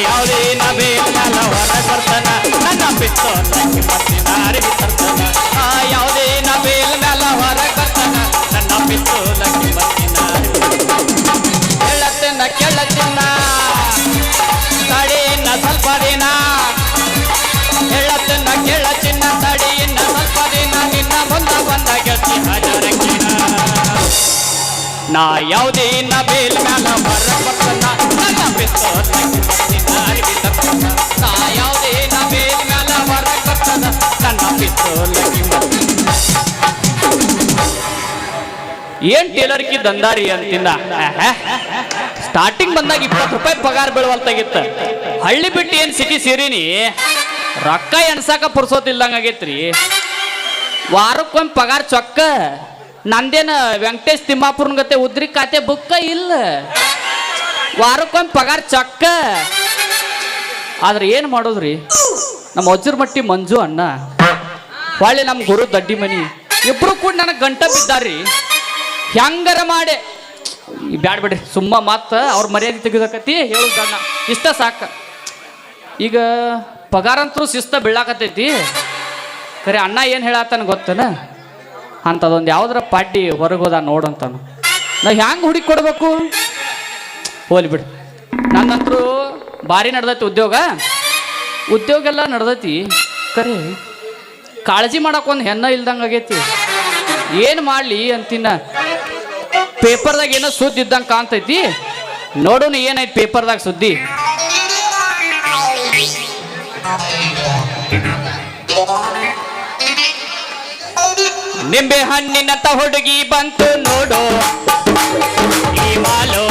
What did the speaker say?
ಯಾವುದೇನ ಬೇಕಲ್ಲ ಹೊರ ಬರ್ತನ ನನ್ನ ಬಿಟ್ಟು ನಕ್ಕಿ ಮತ್ತಿನ ಅರಿವಿ ತರ್ತನ ಯಾವುದೇನ ಬೇಲ್ ಮ್ಯಾಲ ಹೊರ ಬರ್ತನ ನನ್ನ ಬಿಟ್ಟು ನಕ್ಕಿ ಮತ್ತಿನ ಹೇಳತ್ತನ ಕೇಳತ್ತಿನ ತಡಿಯನ್ನ ಸ್ವಲ್ಪ ದಿನ ಹೇಳತ್ತನ ಕೇಳತ್ತಿನ ತಡಿಯನ್ನ ಸ್ವಲ್ಪ ದಿನ ನಿನ್ನ ಮುಂದೆ ಬಂದ ಗೆಳತಿ ಹಾಜರಕ್ಕಿನ ನಾ ಯಾವುದೇನ ಬೇಲ್ ಮ್ಯಾಲ ಹೊರ ಬರ್ತನ ನನ್ನ ಬಿಟ್ಟು ನಕ್ಕಿ ಮತ್ತಿನ ಅರಿವಿ ತರ್ತನ ನಾ ಯಾವುದೇನ ಬೇಲ್ ಮ್ಯಾಲ ಹೊರ ಬರ್ತನ ನನ್ನ ಬಿಟ್ಟು ನಕ್ಕಿ ಏನ್ ಟೇಲರ್ಕಿ ದಂದಾರಿ ಅಂತಿನ ಸ್ಟಾರ್ಟಿಂಗ್ ಬಂದಾಗ 20 ರೂಪಾಯಿ ಪಗಾರ ಬೀಳುವಲ್ತಾಗಿತ್ತ ಹಳ್ಳಿ ಬಿಟ್ಟು ಏನ್ ಸಿಟಿ ಸೇರಿನಿ ರೊಕ್ಕ ಎಣ್ಸಾಕ ಪುರ್ಸೋತಿಲ್ದಂಗ ಆಗೈತ್ರಿ ವಾರಕ್ಕೊಮ್ಮೆ ಪಗಾರ ಚೊಕ್ಕ ನಂದೇನ ವೆಂಕಟೇಶ್ ತಿಮ್ಮಾಪುರ್ನ ಗತೆ ಉದ್ರಿ ಖಾತೆ ಬುಕ್ಕ ಇಲ್ಲ ವಾರಕ್ಕೊಮ್ಮೆ ಪಗಾರ ಚೊಕ್ಕ ಆದ್ರೆ ಏನ್ ಮಾಡೋದ್ರಿ ನಮ್ಮ ವಜ್ರ ಮಟ್ಟಿ ಮಂಜು ಅಣ್ಣ ಹೊಳ್ಳಿ ನಮ್ಮ ಗುರು ದಡ್ಡಿ ಮನಿ ಇಬ್ರು ಕೂಡ ನನಗೆ ಗಂಟ ಬಿದ್ದಾರ್ರಿ ಹೆಂಗಾರ ಮಾಡೆ ಬ್ಯಾಡ್ ಬಿಡ್ರಿ ಸುಮ್ಮ ಮಾತ ಅವ್ರ ಮರ್ಯಾದೆ ತೆಗೆದಕತಿ ಹೇಳುದಣ್ಣ ಇಷ್ಟ ಸಾಕ ಈಗ ಪಗಾರ ಅಂತೂ ಶಿಸ್ತ ಬೀಳಾಕತೈತಿ ಖರೆ ಅಣ್ಣ ಏನು ಹೇಳತ್ತಾನ ಗೊತ್ತನ ಅಂಥದೊಂದು ಯಾವ್ದಾರ ಪಾರ್ಟಿ ಹೊರಗೆ ಹೋದ ನೋಡಂತಾನು ನಾ ಹ್ಯಾಂಗೆ ಹುಡುಕಿ ಕೊಡ್ಬೇಕು ಹೋಲಿ ಬಿಡು ನನ್ನಂತರೂ ಭಾರಿ ನಡ್ದೈತಿ ಉದ್ಯೋಗ ಎಲ್ಲ ನಡ್ದೈತಿ ಖರೆ ಕಾಳಜಿ ಮಾಡಕ್ಕೆ ಒಂದು ಹೆಣ್ಣ ಇಲ್ದಂಗೆ ಆಗೈತಿ ಏನು ಮಾಡಲಿ ಅಂತಿನ ಪೇಪರ್ದಾಗ ಏನೋ ಸುದ್ದಿ ಇದ್ದಂಗೆ ಕಾಣ್ತೈತಿ ನೋಡೋಣ ಏನೈತಿ ಪೇಪರ್ದಾಗ ಸುದ್ದಿ ನಿಂಬೆ ಹಣ್ಣಿನಂತ ಹುಡುಗಿ ಬಂತು ನೋಡು ಈ ಮಾಲು